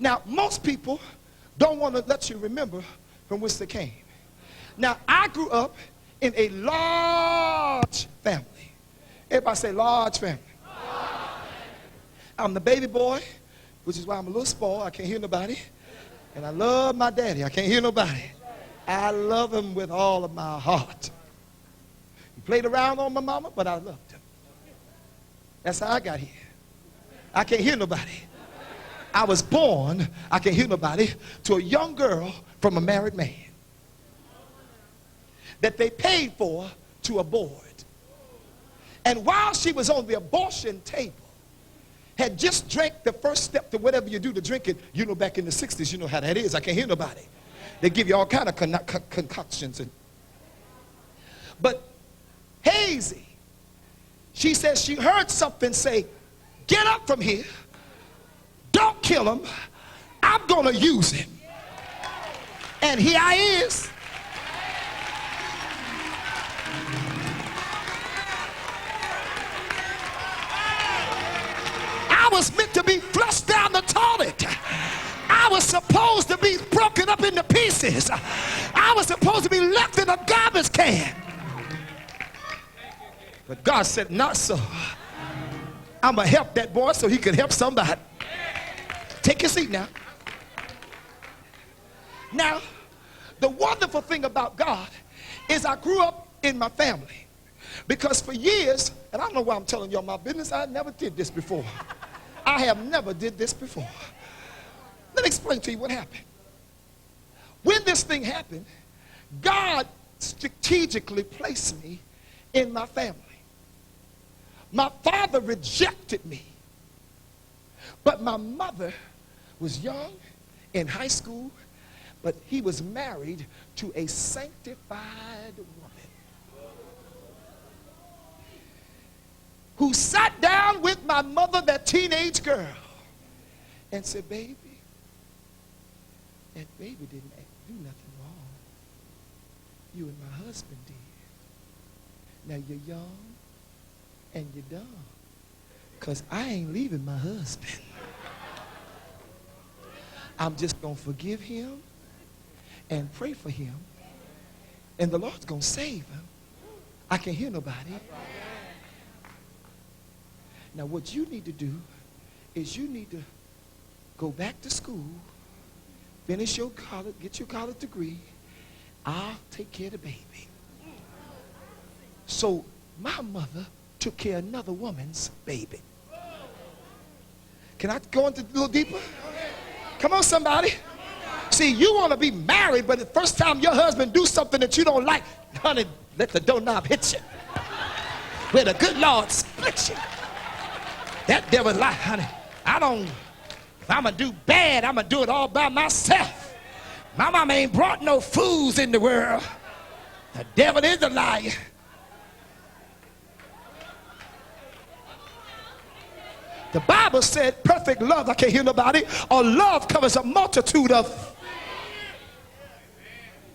Now, most people don't want to let you remember from which they came. Now, I grew up in a large family. Everybody say large family. I'm the baby boy, which is why I'm a little spoiled. I can't hear nobody. And I love my daddy. I can't hear nobody. I love him with all of my heart. He played around on my mama, but I loved him. That's how I got here. I can't hear nobody. I was born, I can't hear nobody, to a young girl from a married man that they paid for to abort. And while she was on the abortion table, had just drank the first step to whatever you do to drink it. You know, back in the 60s, you know how that is. I can't hear nobody. They give you all kind of concoctions. But Hazy, she says she heard something say, get up from here. Don't kill him. I'm going to use him. And here I is. I was meant to be flushed down the toilet. I was supposed to be broken up into pieces. I was supposed to be left in a garbage can. But God said, not so. I'm going to help that boy so he can help somebody. Take your seat now. Now, the wonderful thing about God is I grew up in my family. Because for years, and I don't know why I'm telling y'all my business, I never did this before. I have never did this before. Let me explain to you what happened. When this thing happened, God strategically placed me in my family. My father rejected me. But my mother was young, in high school, but he was married to a sanctified woman who sat down with my mother, that teenage girl, and said, baby, that baby didn't do nothing wrong. You and my husband did. Now you're young and you're dumb, because I ain't leaving my husband. I'm just going to forgive him and pray for him, and the Lord's going to save him. I can't hear nobody. Now what you need to do is you need to go back to school, finish your college, get your college degree. I'll take care of the baby. So my mother took care of another woman's baby. Can I go into a little deeper? Come on, somebody. See, you want to be married, but the first time your husband do something that you don't like, honey, let the doorknob hit you. Where the good Lord split you. That devil like, honey, if I'm going to do bad, I'm going to do it all by myself. My mama ain't brought no fools in the world. The devil is a liar. The Bible said perfect love, I can't hear nobody, or love covers a multitude of.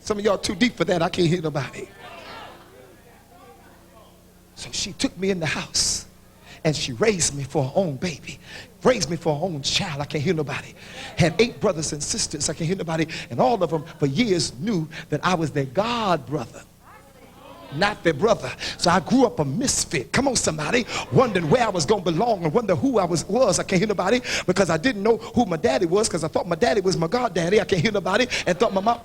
Some of y'all too deep for that, I can't hear nobody. So she took me in the house and she raised me for her own baby, raised me for her own child, I can't hear nobody. Had 8 brothers and sisters, I can't hear nobody, and all of them for years knew that I was their God brother, not their brother. So I grew up a misfit. Come on, somebody, wondering where I was going to belong and wonder who I was. I can't hear nobody, because I didn't know who my daddy was, because I thought my daddy was my God daddy. I can't hear nobody, and thought my mom.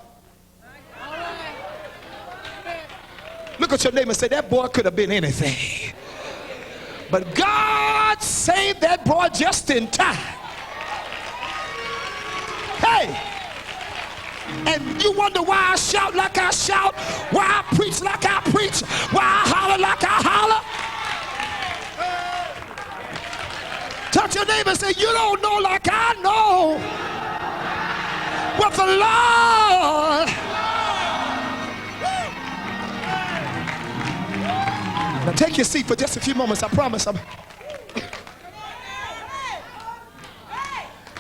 Look at your neighbor and say, that boy could have been anything. But God saved that boy just in time. Hey! And you wonder why I shout like I shout, why I preach like I preach, why I holler like I holler. Touch your neighbor and say, you don't know like I know what the Lord. Now take your seat for just a few moments, I promise.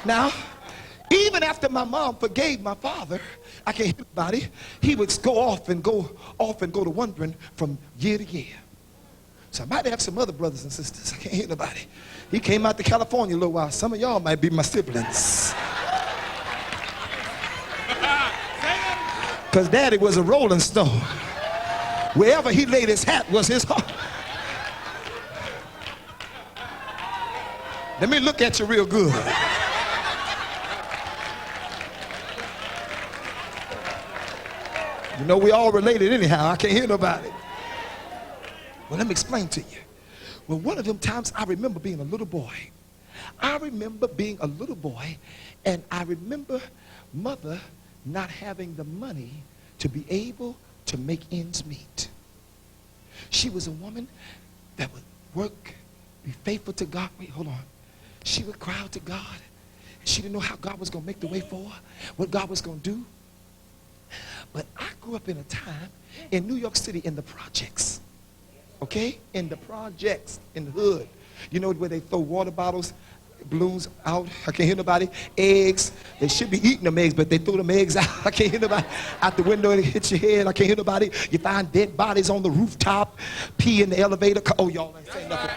Now, even after my mom forgave my father, I can't hear anybody, he would go off and go to wandering from year to year. So I might have some other brothers and sisters. I can't hear nobody. He came out to California a little while. Some of y'all might be my siblings. Because daddy was a rolling stone. Wherever he laid his hat was his heart. Let me look at you real good. You know, we all related anyhow. I can't hear nobody. Well, let me explain to you. Well, one of them times I remember being a little boy. I remember being a little boy, and I remember mother not having the money to be able to make ends meet. She was a woman that would work, be faithful to God. Wait, hold on. She would cry out to God. She didn't know how God was going to make the way for her, what God was going to do. But I grew up in a time in New York City in the projects. Okay? In the projects, in the hood. You know where they throw water bottles, balloons out? I can't hear nobody. Eggs. They should be eating them eggs, but they throw them eggs out. I can't hear nobody. Out the window, it hits your head. I can't hear nobody. You find dead bodies on the rooftop. Pee in the elevator. Oh, y'all ain't saying nothing.